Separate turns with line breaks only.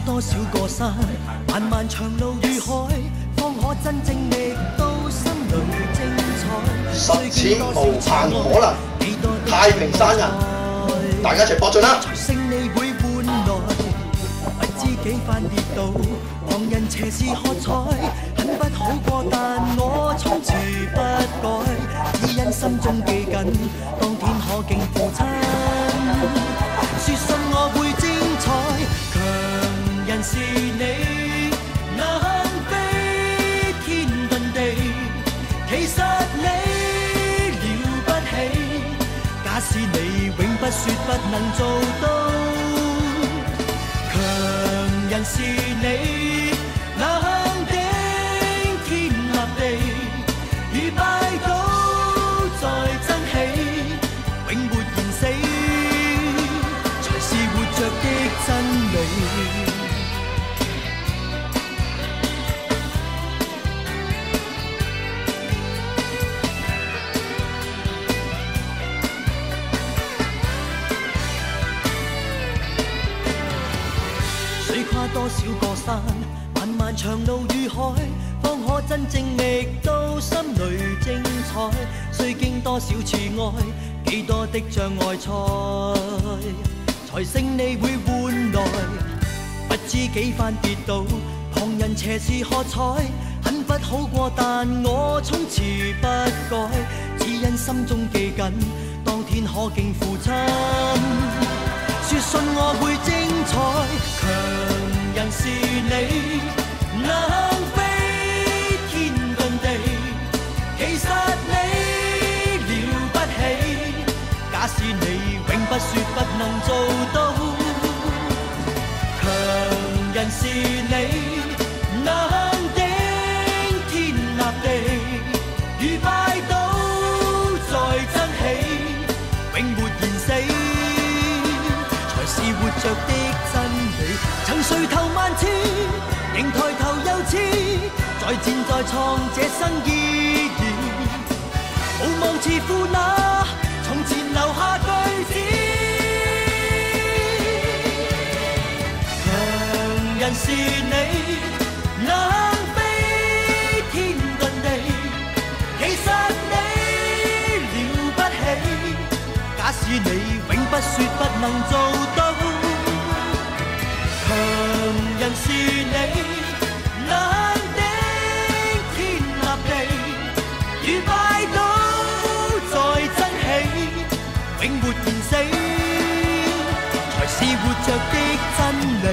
多少個山，漫漫長路與海，方可真正覓到心裏精彩。
實踐無限可能，太平山人，大家一齊搏盡啦！
勝利會換來，不知幾番跌倒，旁人斜視喝彩，很不好過，但我從此不改，只因心中記緊，當天可敬父親。說信我會精彩，強人是你，能飛天遁地，其實你了不起。假使你永不說不能做到，強人是你，能頂天立地，如拜倒再爭起，永沒言死。活着的真理，水跨多少個山，漫漫長路與海，方可真正覓到心裏精彩。須經多少次愛，幾多的障礙賽，才勝利會換來，不知幾番跌倒，旁人斜視喝彩，很不好過，但我從此不改，只因心中記緊，當天可敬父親。說信我會精彩，強人是你，能飛天遁地，其實你了不起。假使你永不說不能做到，強人是你，能頂天立地，如拜倒再爭起，永沒言死，才是活着的真理。曾垂頭萬次，仍抬頭又似，再戰再創這新意義，無望似負那從前留下句子，強人是你，能飛天遁地，其實你了不起。假使你永不說不能做到，強人是你，能頂天立地，如拜倒再爭起，永沒言死，才是活着的真理。